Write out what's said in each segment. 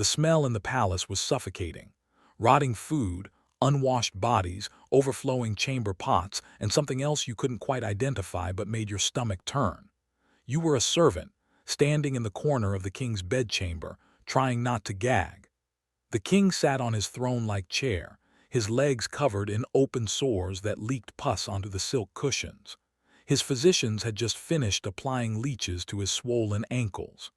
The smell in the palace was suffocating. Rotting food, unwashed bodies, overflowing chamber pots, and something else you couldn't quite identify but made your stomach turn. You were a servant, standing in the corner of the king's bedchamber, trying not to gag. The king sat on his throne-like chair, his legs covered in open sores that leaked pus onto the silk cushions. His physicians had just finished applying leeches to his swollen ankles.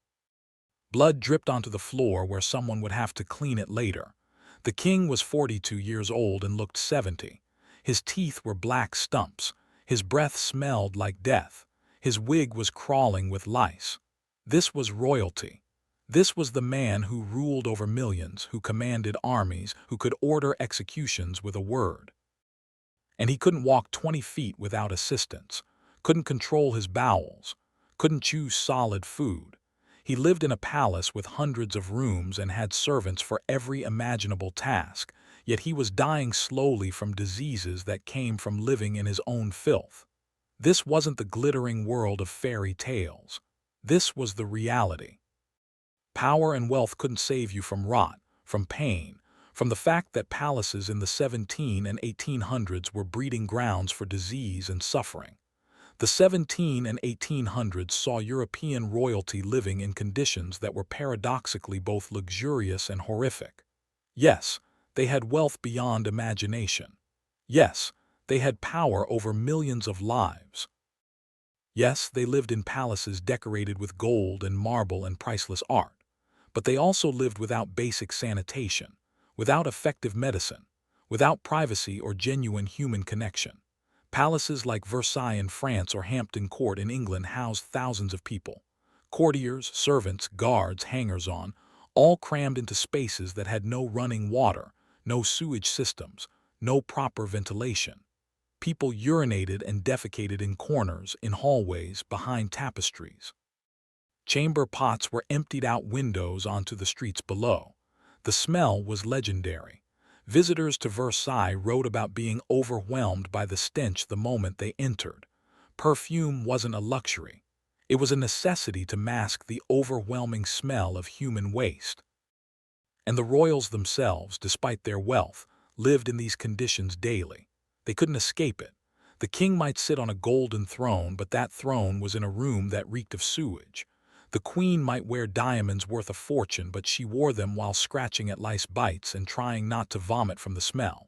Blood dripped onto the floor where someone would have to clean it later. The king was 42 years old and looked 70. His teeth were black stumps. His breath smelled like death. His wig was crawling with lice. This was royalty. This was the man who ruled over millions, who commanded armies, who could order executions with a word. And he couldn't walk 20 feet without assistance, couldn't control his bowels, couldn't chew solid food. He lived in a palace with hundreds of rooms and had servants for every imaginable task, yet he was dying slowly from diseases that came from living in his own filth. This wasn't the glittering world of fairy tales. This was the reality. Power and wealth couldn't save you from rot, from pain, from the fact that palaces in the 17 and 1800s were breeding grounds for disease and suffering. The 17 and 1800s saw European royalty living in conditions that were paradoxically both luxurious and horrific. Yes, they had wealth beyond imagination. Yes, they had power over millions of lives. Yes, they lived in palaces decorated with gold and marble and priceless art. But they also lived without basic sanitation, without effective medicine, without privacy or genuine human connection. Palaces like Versailles in France or Hampton Court in England housed thousands of people. Courtiers, servants, guards, hangers-on, all crammed into spaces that had no running water, no sewage systems, no proper ventilation. People urinated and defecated in corners, in hallways, behind tapestries. Chamber pots were emptied out windows onto the streets below. The smell was legendary. Visitors to Versailles wrote about being overwhelmed by the stench the moment they entered. Perfume wasn't a luxury. It was a necessity to mask the overwhelming smell of human waste. And the royals themselves, despite their wealth, lived in these conditions daily. They couldn't escape it. The king might sit on a golden throne, but that throne was in a room that reeked of sewage. The queen might wear diamonds worth a fortune, but she wore them while scratching at lice bites and trying not to vomit from the smell.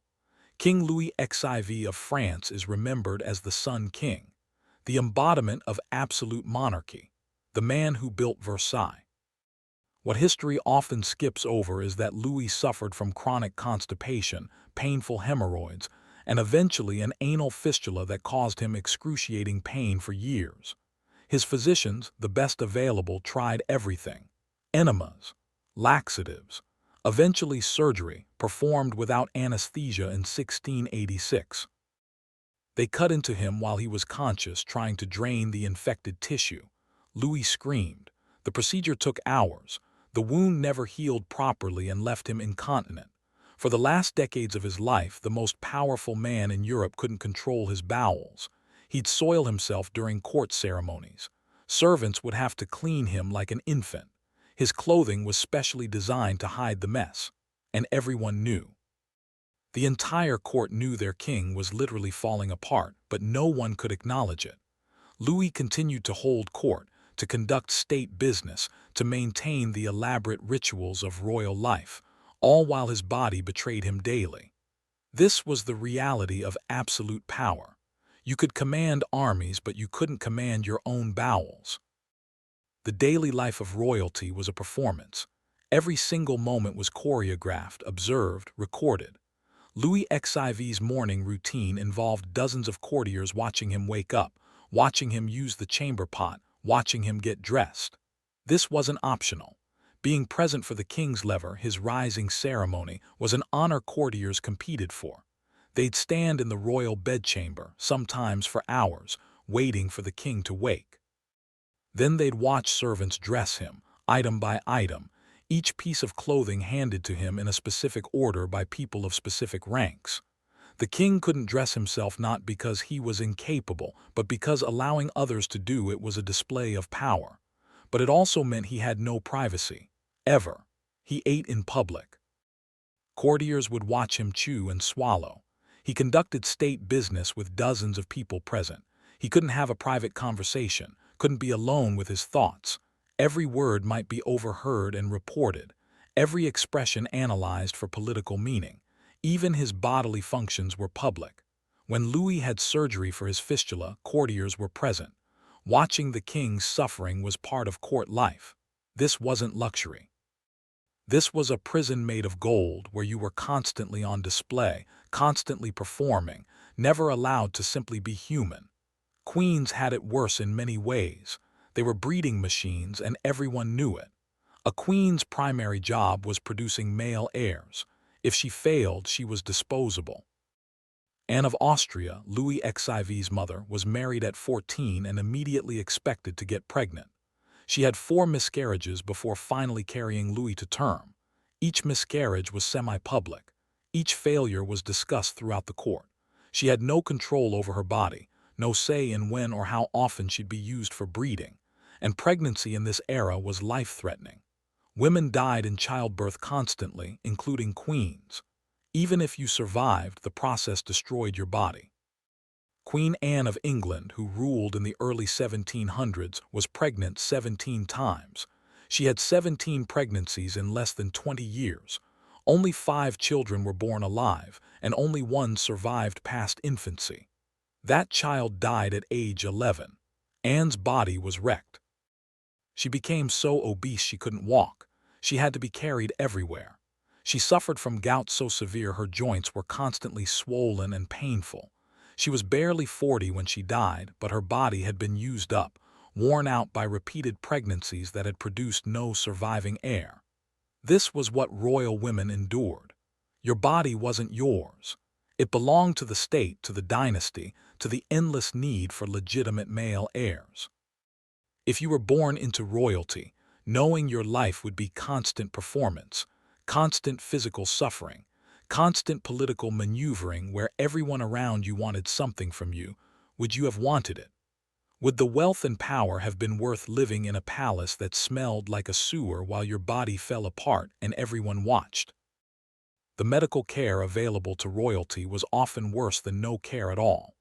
King Louis XIV of France is remembered as the Sun King, the embodiment of absolute monarchy, the man who built Versailles. What history often skips over is that Louis suffered from chronic constipation, painful hemorrhoids, and eventually an anal fistula that caused him excruciating pain for years. His physicians, the best available, tried everything: enemas, laxatives, eventually surgery, performed without anesthesia in 1686. They cut into him while he was conscious, trying to drain the infected tissue. Louis screamed. The procedure took hours. The wound never healed properly and left him incontinent. For the last decades of his life, the most powerful man in Europe couldn't control his bowels. He'd soil himself during court ceremonies. Servants would have to clean him like an infant. His clothing was specially designed to hide the mess, and everyone knew. The entire court knew their king was literally falling apart, but no one could acknowledge it. Louis continued to hold court, to conduct state business, to maintain the elaborate rituals of royal life, all while his body betrayed him daily. This was the reality of absolute power. You could command armies, but you couldn't command your own bowels. The daily life of royalty was a performance. Every single moment was choreographed, observed, recorded. Louis XIV's morning routine involved dozens of courtiers watching him wake up, watching him use the chamber pot, watching him get dressed. This wasn't optional. Being present for the king's lever, his rising ceremony, was an honor courtiers competed for. They'd stand in the royal bedchamber, sometimes for hours, waiting for the king to wake. Then they'd watch servants dress him, item by item, each piece of clothing handed to him in a specific order by people of specific ranks. The king couldn't dress himself not because he was incapable, but because allowing others to do it was a display of power. But it also meant he had no privacy, ever. He ate in public. Courtiers would watch him chew and swallow. He conducted state business with dozens of people present. He couldn't have a private conversation, couldn't be alone with his thoughts. Every word might be overheard and reported, every expression analyzed for political meaning. Even his bodily functions were public. When Louis had surgery for his fistula, courtiers were present. Watching the king's suffering was part of court life. This wasn't luxury. This was a prison made of gold where you were constantly on display, constantly performing, never allowed to simply be human. Queens had it worse in many ways. They were breeding machines and everyone knew it. A queen's primary job was producing male heirs. If she failed, she was disposable. Anne of Austria, Louis XIV's mother, was married at 14 and immediately expected to get pregnant. She had 4 miscarriages before finally carrying Louis to term. Each miscarriage was semi-public. Each failure was discussed throughout the court. She had no control over her body, no say in when or how often she'd be used for breeding, and pregnancy in this era was life-threatening. Women died in childbirth constantly, including queens. Even if you survived, the process destroyed your body. Queen Anne of England, who ruled in the early 1700s, was pregnant 17 times. She had 17 pregnancies in less than 20 years. Only 5 children were born alive, and only 1 survived past infancy. That child died at age 11. Anne's body was wrecked. She became so obese she couldn't walk. She had to be carried everywhere. She suffered from gout so severe her joints were constantly swollen and painful. She was barely 40 when she died, but her body had been used up, worn out by repeated pregnancies that had produced no surviving heir. This was what royal women endured. Your body wasn't yours. It belonged to the state, to the dynasty, to the endless need for legitimate male heirs. If you were born into royalty, knowing your life would be constant performance, constant physical suffering, constant political maneuvering where everyone around you wanted something from you, would you have wanted it? Would the wealth and power have been worth living in a palace that smelled like a sewer while your body fell apart and everyone watched? The medical care available to royalty was often worse than no care at all.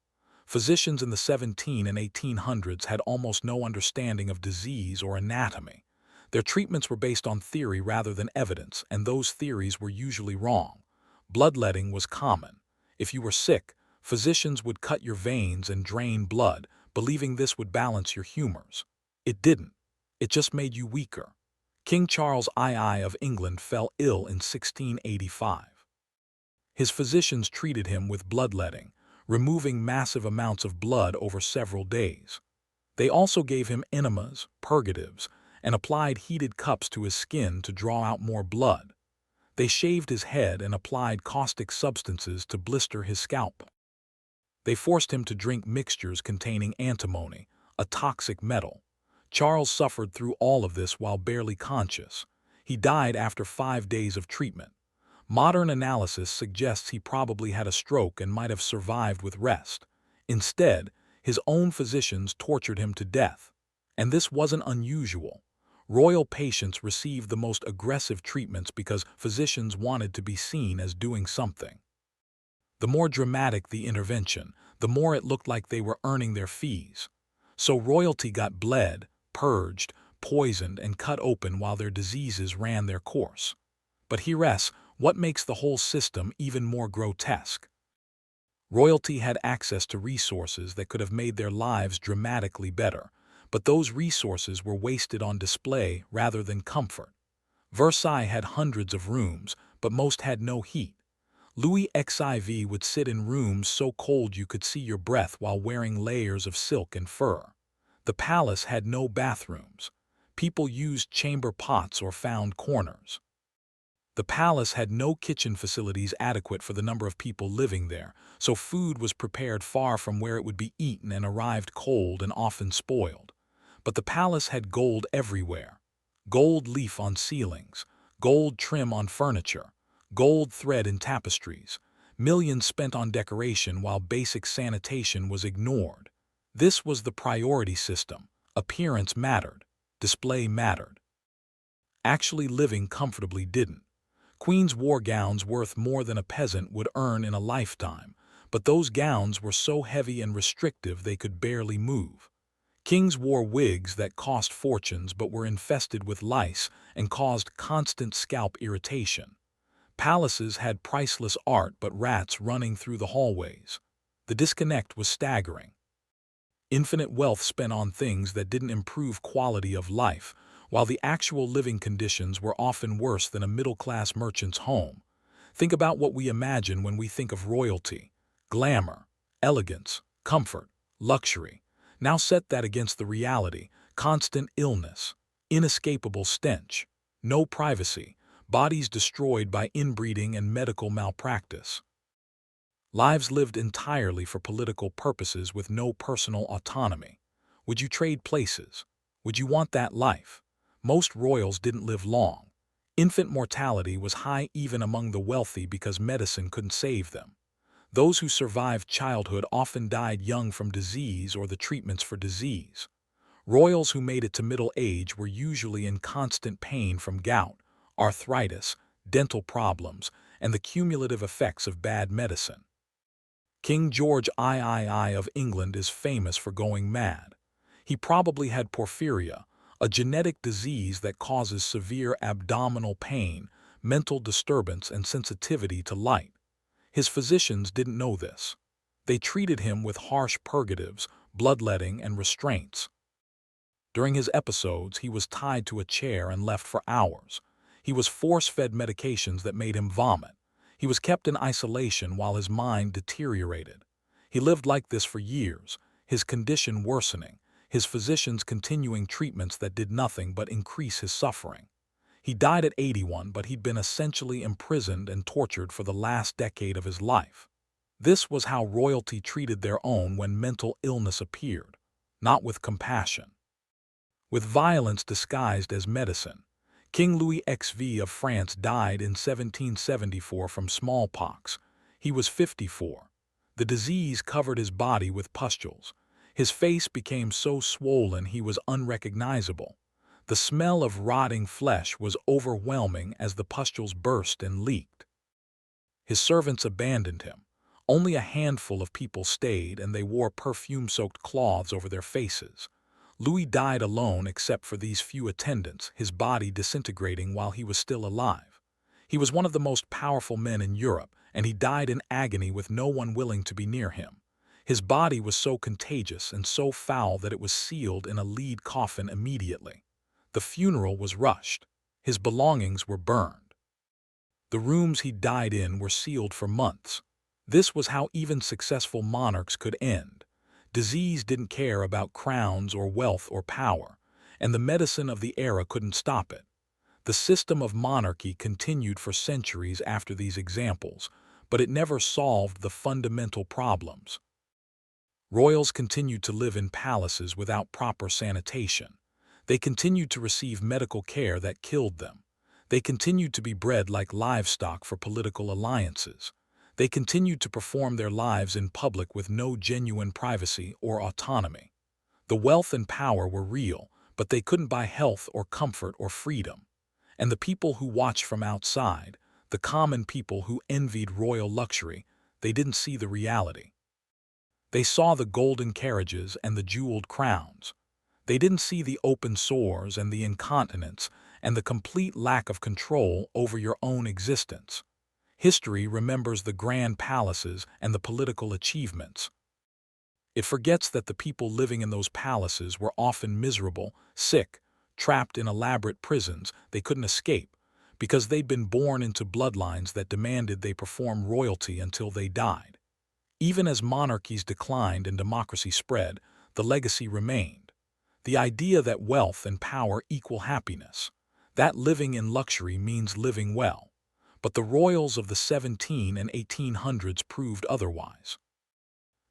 Physicians in the 17 and 1800s had almost no understanding of disease or anatomy. Their treatments were based on theory rather than evidence, and those theories were usually wrong. Bloodletting was common. If you were sick, physicians would cut your veins and drain blood, believing this would balance your humors. It didn't. It just made you weaker. King Charles II of England fell ill in 1685. His physicians treated him with bloodletting, removing massive amounts of blood over several days. They also gave him enemas, purgatives, and applied heated cups to his skin to draw out more blood. They shaved his head and applied caustic substances to blister his scalp. They forced him to drink mixtures containing antimony, a toxic metal. Charles suffered through all of this while barely conscious. He died after 5 days of treatment. Modern analysis suggests he probably had a stroke and might have survived with rest. Instead, his own physicians tortured him to death. And this wasn't unusual. Royal patients received the most aggressive treatments because physicians wanted to be seen as doing something. The more dramatic the intervention, the more it looked like they were earning their fees. So royalty got bled, purged, poisoned, and cut open while their diseases ran their course. But here's what makes the whole system even more grotesque. Royalty had access to resources that could have made their lives dramatically better, but those resources were wasted on display rather than comfort. Versailles had hundreds of rooms, but most had no heat. Louis XIV would sit in rooms so cold you could see your breath while wearing layers of silk and fur. The palace had no bathrooms. People used chamber pots or found corners. The palace had no kitchen facilities adequate for the number of people living there, so food was prepared far from where it would be eaten and arrived cold and often spoiled. But the palace had gold everywhere. Gold leaf on ceilings, gold trim on furniture, gold thread in tapestries, millions spent on decoration while basic sanitation was ignored. This was the priority system. Appearance mattered. Display mattered. Actually living comfortably didn't. Queens wore gowns worth more than a peasant would earn in a lifetime, but those gowns were so heavy and restrictive they could barely move. Kings wore wigs that cost fortunes but were infested with lice and caused constant scalp irritation. Palaces had priceless art but rats running through the hallways. The disconnect was staggering. Infinite wealth spent on things that didn't improve quality of life, while the actual living conditions were often worse than a middle-class merchant's home. Think about what we imagine when we think of royalty: glamour, elegance, comfort, luxury. Now set that against the reality: constant illness, inescapable stench, no privacy, bodies destroyed by inbreeding and medical malpractice. Lives lived entirely for political purposes with no personal autonomy. Would you trade places? Would you want that life? Most royals didn't live long. Infant mortality was high even among the wealthy because medicine couldn't save them. Those who survived childhood often died young from disease or the treatments for disease. Royals who made it to middle age were usually in constant pain from gout, arthritis, dental problems, and the cumulative effects of bad medicine. King George III of England is famous for going mad. He probably had porphyria, a genetic disease that causes severe abdominal pain, mental disturbance, and sensitivity to light. His physicians didn't know this. They treated him with harsh purgatives, bloodletting, and restraints. During his episodes, he was tied to a chair and left for hours. He was force-fed medications that made him vomit. He was kept in isolation while his mind deteriorated. He lived like this for years, his condition worsening, his physicians continuing treatments that did nothing but increase his suffering. He died at 81, but he'd been essentially imprisoned and tortured for the last decade of his life. This was how royalty treated their own when mental illness appeared, not with compassion. With violence disguised as medicine. King Louis XVI of France died in 1774 from smallpox. He was 54. The disease covered his body with pustules. His face became so swollen he was unrecognizable. The smell of rotting flesh was overwhelming as the pustules burst and leaked. His servants abandoned him. Only a handful of people stayed, and they wore perfume-soaked cloths over their faces. Louis died alone except for these few attendants, his body disintegrating while he was still alive. He was one of the most powerful men in Europe, and he died in agony with no one willing to be near him. His body was so contagious and so foul that it was sealed in a lead coffin immediately. The funeral was rushed. His belongings were burned. The rooms he died in were sealed for months. This was how even successful monarchs could end. Disease didn't care about crowns or wealth or power, and the medicine of the era couldn't stop it. The system of monarchy continued for centuries after these examples, but it never solved the fundamental problems. Royals continued to live in palaces without proper sanitation. They continued to receive medical care that killed them. They continued to be bred like livestock for political alliances. They continued to perform their lives in public with no genuine privacy or autonomy. The wealth and power were real, but they couldn't buy health or comfort or freedom. And the people who watched from outside, the common people who envied royal luxury, they didn't see the reality. They saw the golden carriages and the jeweled crowns. They didn't see the open sores and the incontinence and the complete lack of control over your own existence. History remembers the grand palaces and the political achievements. It forgets that the people living in those palaces were often miserable, sick, trapped in elaborate prisons they couldn't escape, because they'd been born into bloodlines that demanded they perform royalty until they died. Even as monarchies declined and democracy spread, the legacy remained. The idea that wealth and power equal happiness, that living in luxury means living well. But the royals of the 17 and 1800s proved otherwise.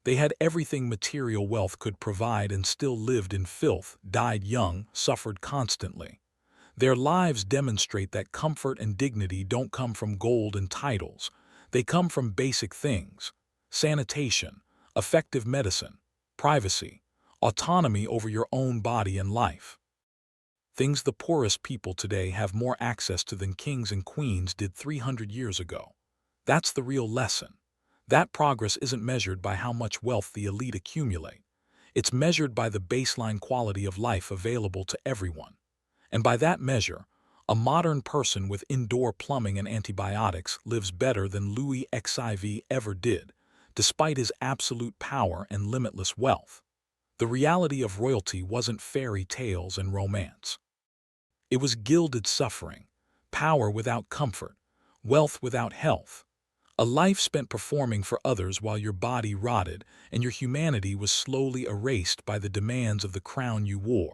They had everything material wealth could provide and still lived in filth, died young, suffered constantly. Their lives demonstrate that comfort and dignity don't come from gold and titles. They come from basic things: sanitation, effective medicine, privacy, autonomy over your own body and life. Things the poorest people today have more access to than kings and queens did 300 years ago. That's the real lesson. That progress isn't measured by how much wealth the elite accumulate. It's measured by the baseline quality of life available to everyone. And by that measure, a modern person with indoor plumbing and antibiotics lives better than Louis XIV ever did, despite his absolute power and limitless wealth. The reality of royalty wasn't fairy tales and romance. It was gilded suffering, power without comfort, wealth without health, a life spent performing for others while your body rotted and your humanity was slowly erased by the demands of the crown you wore.